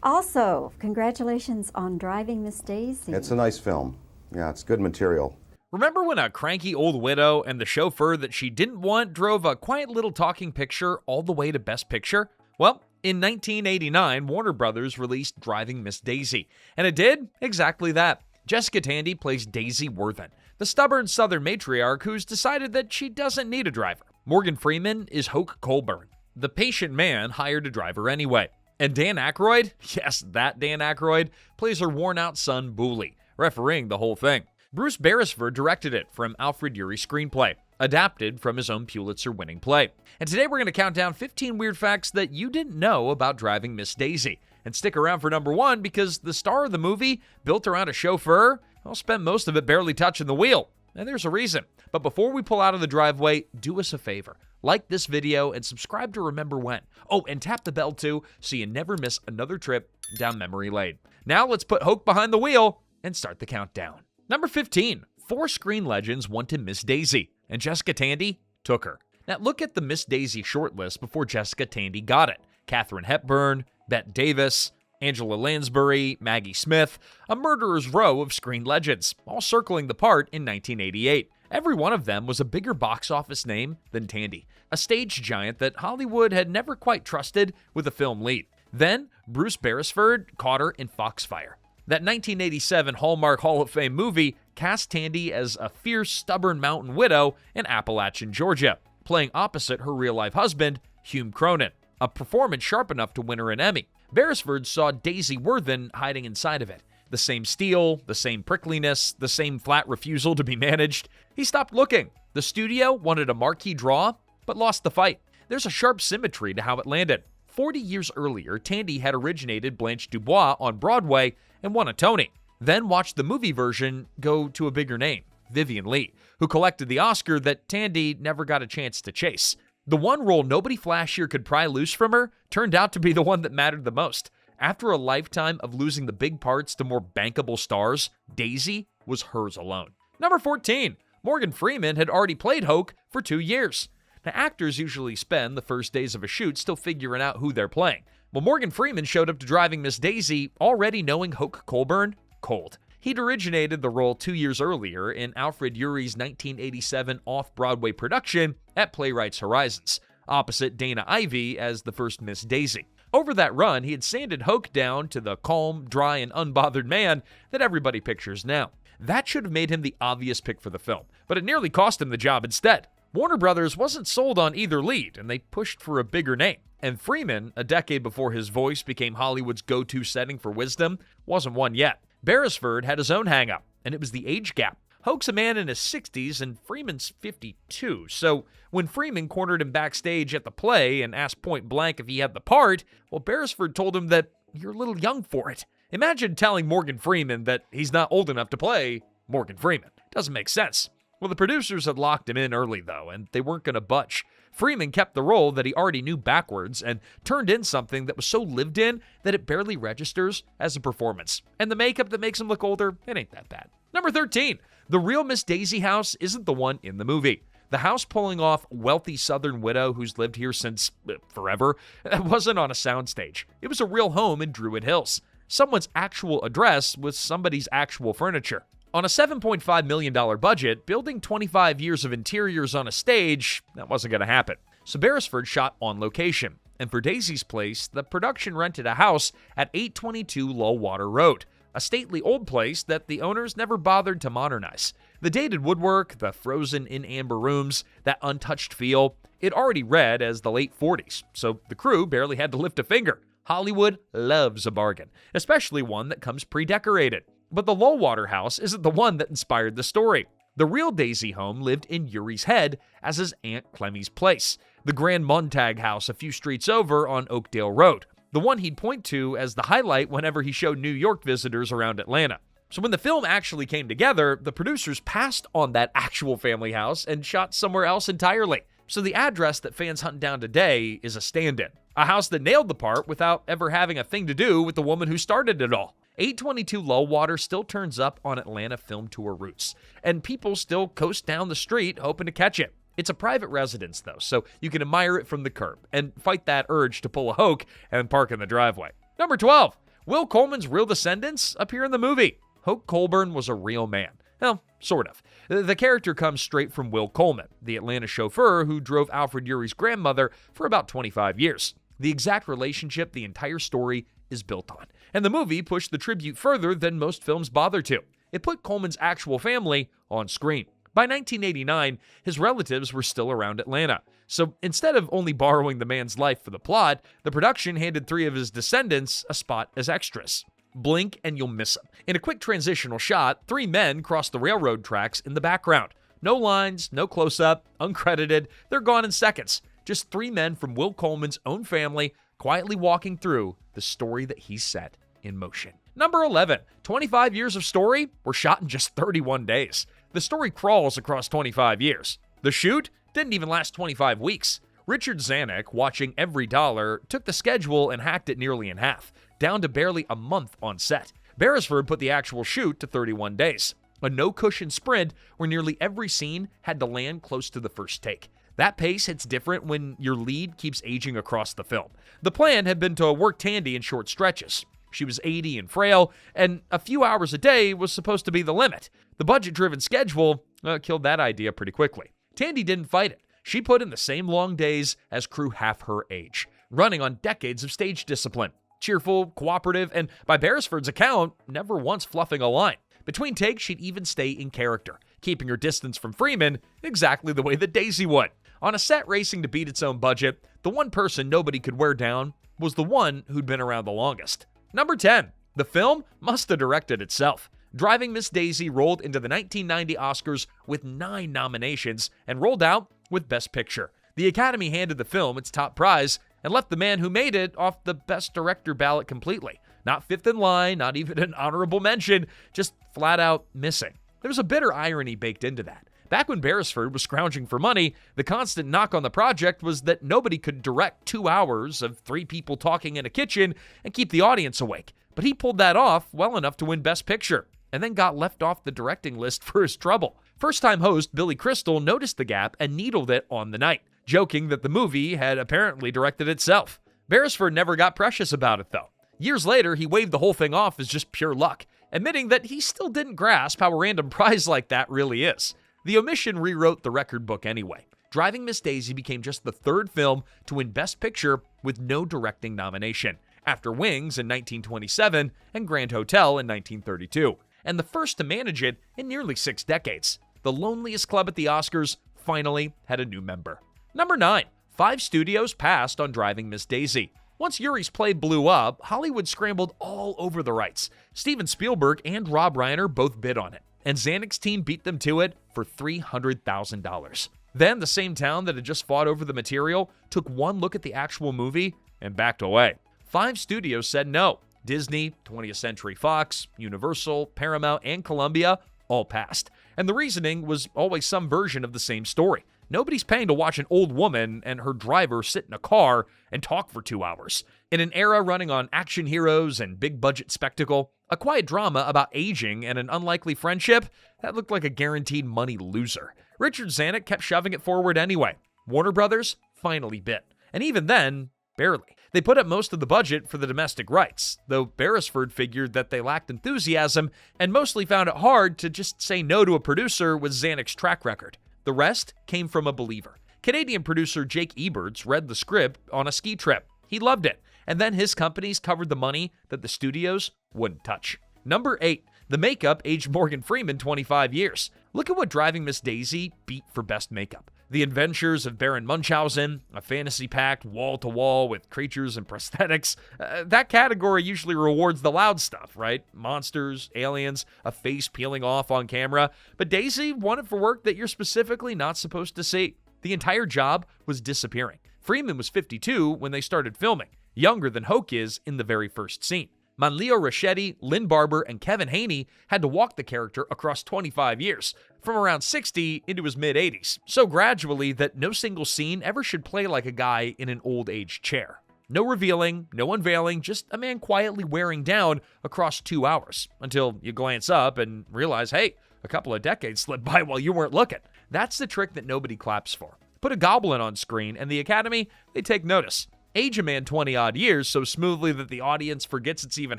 Also, congratulations on Driving Miss Daisy. It's a nice film. Yeah, it's good material. Remember when a cranky old widow and the chauffeur that she didn't want drove a quiet little talking picture all the way to Best Picture? Well, in 1989, Warner Brothers released Driving Miss Daisy, and it did exactly that. Jessica Tandy plays Daisy Worthen, the stubborn Southern matriarch who's decided that she doesn't need a driver. Morgan Freeman is Hoke Colburn, the patient man hired to drive her anyway. And Dan Aykroyd, yes, that Dan Aykroyd, plays her worn-out son, Booley, refereeing the whole thing. Bruce Beresford directed it from Alfred Uhry's screenplay, adapted from his own Pulitzer-winning play. And today we're going to count down 15 weird facts that you didn't know about Driving Miss Daisy. And stick around for number one, because the star of the movie, built around a chauffeur, will spend most of it barely touching the wheel. And there's a reason. But before we pull out of the driveway, do us a favor. Like this video and subscribe to remember when. Oh, and tap the bell too, so you never miss another trip down memory lane. Now let's put Hoke behind the wheel and start the countdown. Number 15. 4 screen legends wanted Miss Daisy, and Jessica Tandy took her. Now look at the Miss Daisy shortlist before Jessica Tandy got it. Katharine Hepburn, Bette Davis, Angela Lansbury, Maggie Smith, a murderer's row of screen legends, all circling the part in 1988. Every one of them was a bigger box office name than Tandy, a stage giant that Hollywood had never quite trusted with a film lead. Then, Bruce Beresford caught her in Foxfire. That 1987 Hallmark Hall of Fame movie cast Tandy as a fierce, stubborn mountain widow in Appalachian, Georgia, playing opposite her real-life husband, Hume Cronin, a performance sharp enough to win her an Emmy. Beresford saw Daisy Worthen hiding inside of it. The same steel, the same prickliness, the same flat refusal to be managed. He stopped looking. The studio wanted a marquee draw, but lost the fight. There's a sharp symmetry to how it landed. 40 years earlier, Tandy had originated Blanche Dubois on Broadway and won a Tony. Then watched the movie version go to a bigger name, Vivien Leigh, who collected the Oscar that Tandy never got a chance to chase. The one role nobody flashier could pry loose from her turned out to be the one that mattered the most. After a lifetime of losing the big parts to more bankable stars, Daisy was hers alone. Number 14. Morgan Freeman had already played Hoke for 2 years. Now, actors usually spend the first days of a shoot still figuring out who they're playing. Well, Morgan Freeman showed up to Driving Miss Daisy already knowing Hoke Colburn cold. He'd originated the role 2 years earlier in Alfred Uhry's 1987 off-Broadway production at Playwrights Horizons, opposite Dana Ivey as the first Miss Daisy. Over that run, he had sanded Hoke down to the calm, dry, and unbothered man that everybody pictures now. That should have made him the obvious pick for the film, but it nearly cost him the job instead. Warner Brothers wasn't sold on either lead, and they pushed for a bigger name. And Freeman, a decade before his voice became Hollywood's go-to setting for wisdom, wasn't one yet. Beresford had his own hang-up, and it was the age gap. Hoke's a man in his 60s, and Freeman's 52, so when Freeman cornered him backstage at the play and asked point blank if he had the part, well, Beresford told him that you're a little young for it. Imagine telling Morgan Freeman that he's not old enough to play Morgan Freeman. Doesn't make sense. Well, the producers had locked him in early, though, and they weren't going to budge. Freeman kept the role that he already knew backwards and turned in something that was so lived in that it barely registers as a performance. And the makeup that makes him look older, it ain't that bad. Number 13. The real Miss Daisy house isn't the one in the movie. The house pulling off wealthy Southern widow who's lived here since forever wasn't on a soundstage. It was a real home in Druid Hills. Someone's actual address with somebody's actual furniture. On a $7.5 million budget, building 25 years of interiors on a stage, that wasn't going to happen. So Beresford shot on location. And for Daisy's place, the production rented a house at 822 Lullwater Road, a stately old place that the owners never bothered to modernize. The dated woodwork, the frozen in amber rooms, that untouched feel, it already read as the late 40s, so the crew barely had to lift a finger. Hollywood loves a bargain, especially one that comes pre-decorated. But the Lullwater house isn't the one that inspired the story. The real Daisy home lived in Uhry's head as his Aunt Clemmie's place, the Grand Montag house a few streets over on Oakdale Road, the one he'd point to as the highlight whenever he showed New York visitors around Atlanta. So when the film actually came together, the producers passed on that actual family house and shot somewhere else entirely. So the address that fans hunt down today is a stand-in, a house that nailed the part without ever having a thing to do with the woman who started it all. 822 Lullwater still turns up on Atlanta film tour routes, and people still coast down the street hoping to catch it. It's a private residence, though, so you can admire it from the curb and fight that urge to pull a Hoke and park in the driveway. Number 12. Will Coleman's real descendants appear in the movie. Hoke Colburn was a real man. Well, sort of. The character comes straight from Will Coleman, the Atlanta chauffeur who drove Alfred Uhry's grandmother for about 25 years. The exact relationship the entire story is built on. And the movie pushed the tribute further than most films bother to. It put Coleman's actual family on screen. By 1989, his relatives were still around Atlanta. So instead of only borrowing the man's life for the plot, the production handed 3 of his descendants a spot as extras. Blink and you'll miss them. In a quick transitional shot, 3 men cross the railroad tracks in the background. No lines, no close-up, uncredited. They're gone in seconds. Just 3 men from Will Coleman's own family quietly walking through the story that he set in motion. Number 11, 25 years of story were shot in just 31 days. The story crawls across 25 years. The shoot didn't even last 25 weeks. Richard Zanuck, watching every dollar, took the schedule and hacked it nearly in half, down to barely a month on set. Beresford put the actual shoot to 31 days. A no-cushion sprint where nearly every scene had to land close to the first take. That pace hits different when your lead keeps aging across the film. The plan had been to work Tandy in short stretches. She was 80 and frail, and a few hours a day was supposed to be the limit. The budget-driven schedule killed that idea pretty quickly. Tandy didn't fight it. She put in the same long days as crew half her age, running on decades of stage discipline. Cheerful, cooperative, and by Beresford's account, never once fluffing a line. Between takes, she'd even stay in character, keeping her distance from Freeman exactly the way that Daisy would. On a set racing to beat its own budget, the one person nobody could wear down was the one who'd been around the longest. Number 10. The film must have directed itself. Driving Miss Daisy rolled into the 1990 Oscars with 9 nominations and rolled out with Best Picture. The Academy handed the film its top prize and left the man who made it off the Best Director ballot completely. Not fifth in line, not even an honorable mention, just flat out missing. There was a bitter irony baked into that. Back when Beresford was scrounging for money, the constant knock on the project was that nobody could direct 2 hours of 3 people talking in a kitchen and keep the audience awake. But he pulled that off well enough to win Best Picture, and then got left off the directing list for his trouble. First-time host Billy Crystal noticed the gap and needled it on the night, joking that the movie had apparently directed itself. Beresford never got precious about it, though. Years later, he waved the whole thing off as just pure luck, admitting that he still didn't grasp how a random prize like that really is. The omission rewrote the record book anyway. Driving Miss Daisy became just the 3rd film to win Best Picture with no directing nomination, after Wings in 1927 and Grand Hotel in 1932, and the first to manage it in nearly 6 decades. The loneliest club at the Oscars finally had a new member. Number 9. 5 studios passed on Driving Miss Daisy. Once Uhry's play blew up, Hollywood scrambled all over the rights. Steven Spielberg and Rob Reiner both bid on it, and Zanuck's team beat them to it for $300,000. Then, the same town that had just fought over the material took one look at the actual movie and backed away. 5 studios said no. Disney, 20th Century Fox, Universal, Paramount, and Columbia all passed. And the reasoning was always some version of the same story. Nobody's paying to watch an old woman and her driver sit in a car and talk for 2 hours. In an era running on action heroes and big-budget spectacle, a quiet drama about aging and an unlikely friendship, that looked like a guaranteed money loser. Richard Zanuck kept shoving it forward anyway. Warner Brothers finally bit. And even then, barely. They put up most of the budget for the domestic rights, though Beresford figured that they lacked enthusiasm and mostly found it hard to just say no to a producer with Zanuck's track record. The rest came from a believer. Canadian producer Jake Eberts read the script on a ski trip. He loved it, and then his companies covered the money that the studios wouldn't touch. Number 8. The makeup aged Morgan Freeman 25 years. Look at what Driving Miss Daisy beat for best makeup. The Adventures of Baron Munchausen, a fantasy-packed wall-to-wall with creatures and prosthetics. That category usually rewards the loud stuff, right? Monsters, aliens, a face peeling off on camera. But Daisy won it for work that you're specifically not supposed to see. The entire job was disappearing. Freeman was 52 when they started filming, younger than Hoke is in the very first scene. Manlio, Rocchetti, Lynn Barber, and Kevin Haney had to walk the character across 25 years, from around 60 into his mid-80s, so gradually that no single scene ever should play like a guy in an old-age chair. No revealing, no unveiling, just a man quietly wearing down across 2 hours, until you glance up and realize, hey, a couple of decades slipped by while you weren't looking. That's the trick that nobody claps for. Put a goblin on screen, and the Academy, they take notice. age a man 20-odd years so smoothly that the audience forgets it's even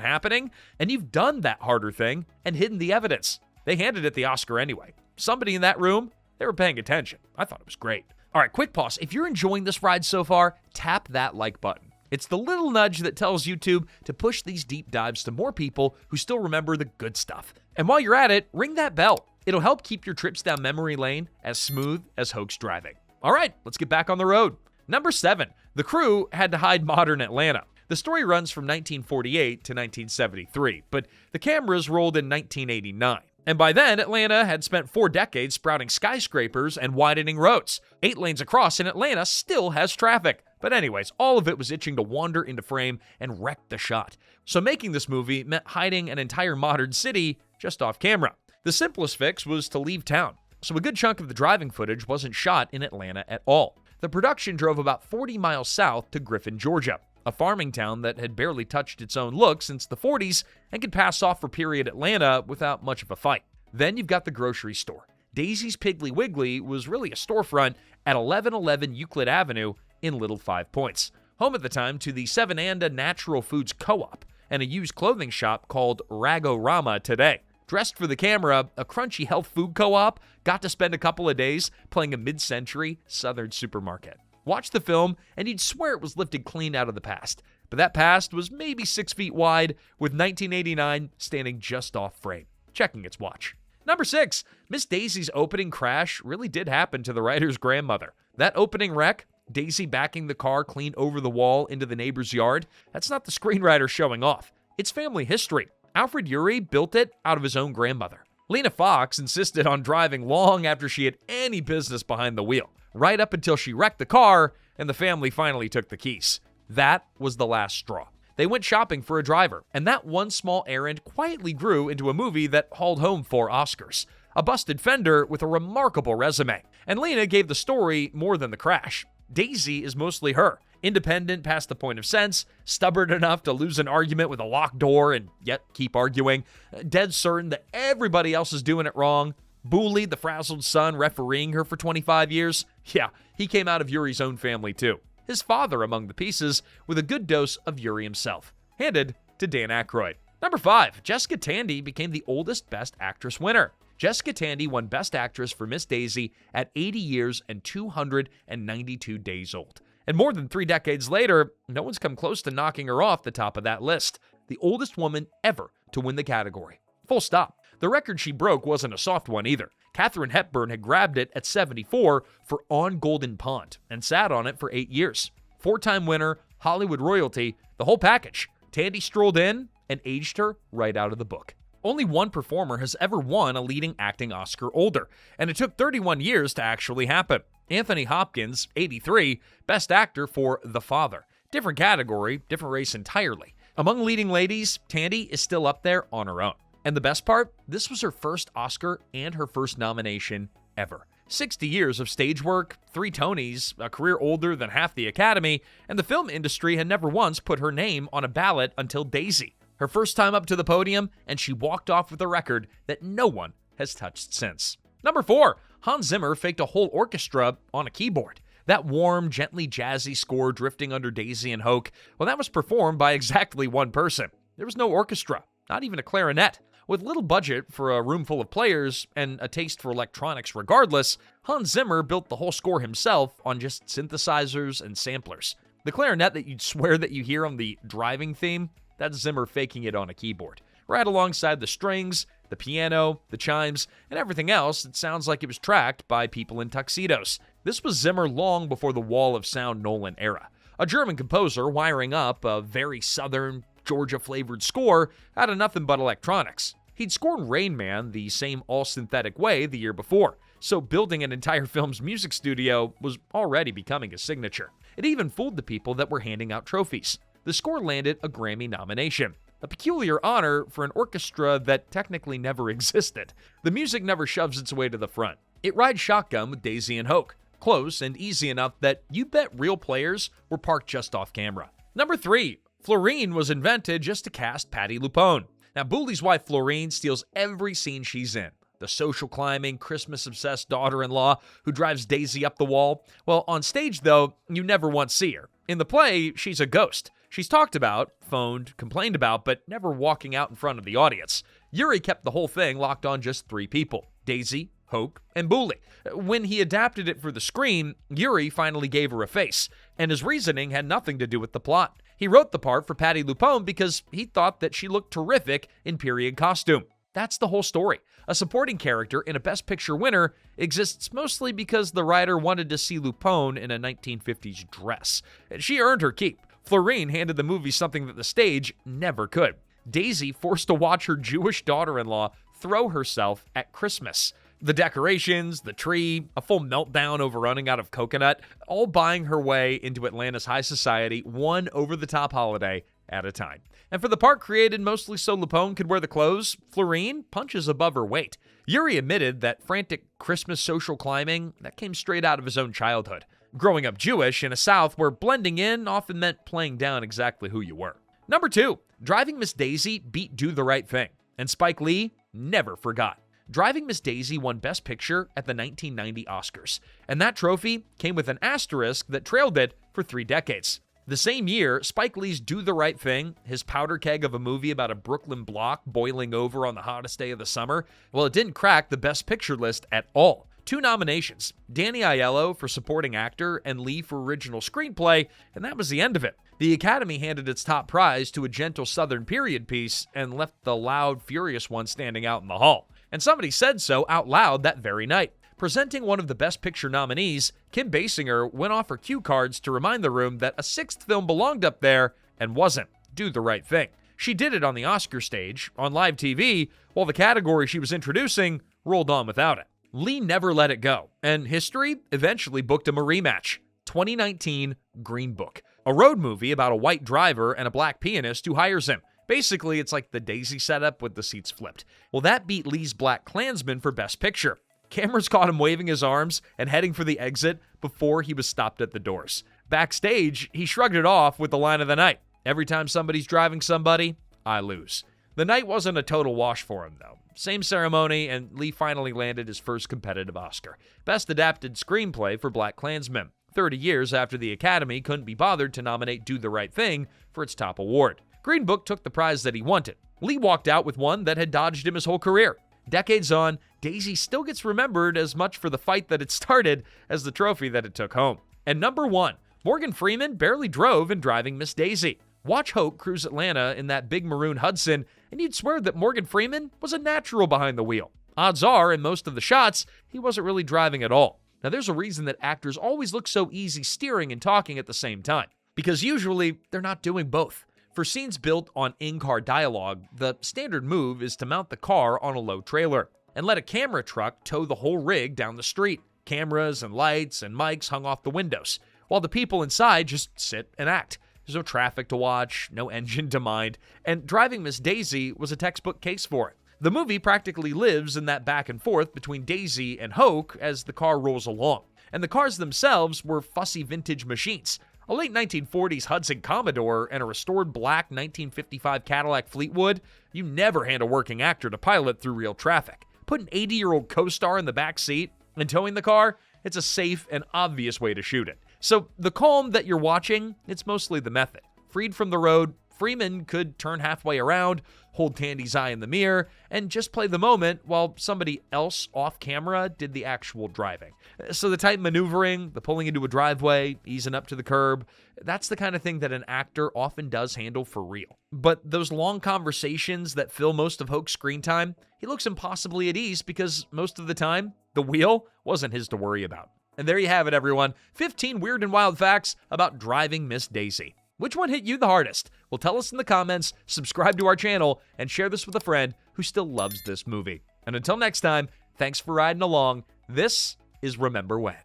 happening, and you've done that harder thing and hidden the evidence. They handed it the Oscar anyway. Somebody in that room, they were paying attention. I thought it was great. All right, quick pause. If you're enjoying this ride so far, tap that like button. It's the little nudge that tells YouTube to push these deep dives to more people who still remember the good stuff. And while you're at it, ring that bell. It'll help keep your trips down memory lane as smooth as Hoke's driving. All right, let's get back on the road. Number 7, the crew had to hide modern Atlanta. The story runs from 1948 to 1973, but the cameras rolled in 1989. And by then, Atlanta had spent 4 decades sprouting skyscrapers and widening roads. 8 lanes across, and Atlanta still has traffic. But anyways, all of it was itching to wander into frame and wreck the shot. So making this movie meant hiding an entire modern city just off camera. The simplest fix was to leave town. So a good chunk of the driving footage wasn't shot in Atlanta at all. The production drove about 40 miles south to Griffin, Georgia, a farming town that had barely touched its own look since the 40s and could pass off for period Atlanta without much of a fight. Then you've got the grocery store. Daisy's Piggly Wiggly was really a storefront at 1111 Euclid Avenue in Little Five Points, home at the time to the Seven Anda Natural Foods Co-op and a used clothing shop called Ragorama today. Dressed for the camera, a crunchy health food co-op got to spend a couple of days playing a mid-century southern supermarket. Watch the film, and you'd swear it was lifted clean out of the past. But that past was maybe 6 feet wide, with 1989 standing just off frame, checking its watch. Number 6, Miss Daisy's opening crash really did happen to the writer's grandmother. That opening wreck, Daisy backing the car clean over the wall into the neighbor's yard, that's not the screenwriter showing off. It's family history. Alfred Uhry built it out of his own grandmother. Lena Fox insisted on driving long after she had any business behind the wheel, right up until she wrecked the car and the family finally took the keys. That was the last straw. They went shopping for a driver, and that one small errand quietly grew into a movie that hauled home 4 Oscars. A busted fender with a remarkable resume. And Lena gave the story more than the crash. Daisy is mostly her. Independent past the point of sense, stubborn enough to lose an argument with a locked door and yet keep arguing, dead certain that everybody else is doing it wrong, bullied the frazzled son refereeing her for 25 years. Yeah, he came out of Uhry's own family too. His father among the pieces, with a good dose of Uhry himself. Handed to Dan Aykroyd. Number 5, Jessica Tandy became the oldest Best Actress winner. Jessica Tandy won Best Actress for Miss Daisy at 80 years and 292 days old. And more than 3 decades later, no one's come close to knocking her off the top of that list. The oldest woman ever to win the category. Full stop. The record she broke wasn't a soft one either. Katharine Hepburn had grabbed it at 74 for On Golden Pond and sat on it for 8 years. 4-time winner, Hollywood royalty, the whole package. Tandy strolled in and aged her right out of the book. Only one performer has ever won a leading acting Oscar older, and it took 31 years to actually happen. Anthony Hopkins, 83, Best Actor for The Father. Different category, different race entirely. Among leading ladies, Tandy is still up there on her own. And the best part, this was her first Oscar and her first nomination ever. 60 years of stage work, 3 Tonys, a career older than half the Academy, and the film industry had never once put her name on a ballot until Daisy. Her first time up to the podium, and she walked off with a record that no one has touched since. Number 4, Hans Zimmer faked a whole orchestra on a keyboard. That warm, gently jazzy score drifting under Daisy and Hoke, well, that was performed by exactly one person. There was no orchestra, not even a clarinet. With little budget for a room full of players and a taste for electronics regardless, Hans Zimmer built the whole score himself on just synthesizers and samplers. The clarinet that you'd swear that you hear on the driving theme, that's Zimmer faking it on a keyboard. Right alongside the strings, the piano, the chimes, and everything else that sounds like it was tracked by people in tuxedos. This was Zimmer long before the Wall of Sound Nolan era. A German composer wiring up a very southern, Georgia-flavored score out of nothing but electronics. He'd scored Rain Man the same all-synthetic way the year before, so building an entire film's music studio was already becoming a signature. It even fooled the people that were handing out trophies. The score landed a Grammy nomination, a peculiar honor for an orchestra that technically never existed. The music never shoves its way to the front. It rides shotgun with Daisy and Hoke, close and easy enough that you bet real players were parked just off camera. Number 3, Florine was invented just to cast Patti LuPone. Now, Booley's wife Florine steals every scene she's in. the social climbing, Christmas-obsessed daughter-in-law who drives Daisy up the wall. Well, on stage, though, you never once see her. In the play, she's a ghost. She's talked about, phoned, complained about, but never walking out in front of the audience. Uhry kept the whole thing locked on just 3 people: Daisy, Hoke, and Booley. When he adapted it for the screen, Uhry finally gave her a face, and his reasoning had nothing to do with the plot. He wrote the part for Patti LuPone because he thought that she looked terrific in period costume. That's the whole story. A supporting character in a Best Picture winner exists mostly because the writer wanted to see LuPone in a 1950s dress. She earned her keep. Florine handed the movie something that the stage never could. Daisy forced to watch her Jewish daughter-in-law throw herself at Christmas. The decorations, the tree, a full meltdown over running out of coconut, all buying her way into Atlanta's high society, one over-the-top holiday at a time. And for the part created mostly so LuPone could wear the clothes, Florine punches above her weight. Uhry admitted that frantic Christmas social climbing, that came straight out of his own childhood. Growing up Jewish in a South where blending in often meant playing down exactly who you were. Number 2, Driving Miss Daisy beat Do the Right Thing, and Spike Lee never forgot. Driving Miss Daisy won Best Picture at the 1990 Oscars, and that trophy came with an asterisk that trailed it for 3 decades. The same year, Spike Lee's Do the Right Thing, his powder keg of a movie about a Brooklyn block boiling over on the hottest day of the summer, well, it didn't crack the Best Picture list at all. 2 nominations, Danny Aiello for Supporting Actor and Lee for Original Screenplay, and that was the end of it. The Academy handed its top prize to a gentle Southern period piece and left the loud, furious one standing out in the hall. And somebody said so out loud that very night. Presenting one of the Best Picture nominees, Kim Basinger went off her cue cards to remind the room that a 6th film belonged up there and wasn't Do the Right Thing. She did it on the Oscar stage, on live TV, while the category she was introducing rolled on without it. Lee never let it go, and history eventually booked him a rematch. 2019 Green Book, a road movie about a white driver and a black pianist who hires him. Basically, it's like the Daisy setup with the seats flipped. Well, that beat Lee's Black Klansman for Best Picture. Cameras caught him waving his arms and heading for the exit before he was stopped at the doors. Backstage, he shrugged it off with the line of the night: "Every time somebody's driving somebody, I lose." The night wasn't a total wash for him, though. Same ceremony, and Lee finally landed his first competitive Oscar. Best Adapted Screenplay for Black Klansman, 30 years after the Academy couldn't be bothered to nominate Do the Right Thing for its top award. Green Book took the prize that he wanted. Lee walked out with one that had dodged him his whole career. Decades on, Daisy still gets remembered as much for the fight that it started as the trophy that it took home. And number 1, Morgan Freeman barely drove in Driving Miss Daisy. Watch Hoke cruise Atlanta in that big maroon Hudson, and you'd swear that Morgan Freeman was a natural behind the wheel. Odds are, in most of the shots, he wasn't really driving at all. Now, there's a reason that actors always look so easy steering and talking at the same time, because usually they're not doing both. For scenes built on in-car dialogue, the standard move is to mount the car on a low trailer and let a camera truck tow the whole rig down the street. Cameras and lights and mics hung off the windows, while the people inside just sit and act. There's no traffic to watch, no engine to mind, and Driving Miss Daisy was a textbook case for it. The movie practically lives in that back and forth between Daisy and Hoke as the car rolls along, and the cars themselves were fussy vintage machines. A late 1940s Hudson Commodore and a restored black 1955 Cadillac Fleetwood, you never hand a working actor to pilot through real traffic. Put an 80-year-old co-star in the back seat and towing the car, it's a safe and obvious way to shoot it. So the calm that you're watching, it's mostly the method. Freed from the road, Freeman could turn halfway around, hold Tandy's eye in the mirror, and just play the moment while somebody else off camera did the actual driving. So the tight maneuvering, the pulling into a driveway, easing up to the curb, that's the kind of thing that an actor often does handle for real. But those long conversations that fill most of Hoke's screen time, he looks impossibly at ease because most of the time, the wheel wasn't his to worry about. And there you have it, everyone. 15 weird and wild facts about Driving Miss Daisy. Which one hit you the hardest? Well, tell us in the comments, subscribe to our channel, and share this with a friend who still loves this movie. And until next time, thanks for riding along. This is Remember When.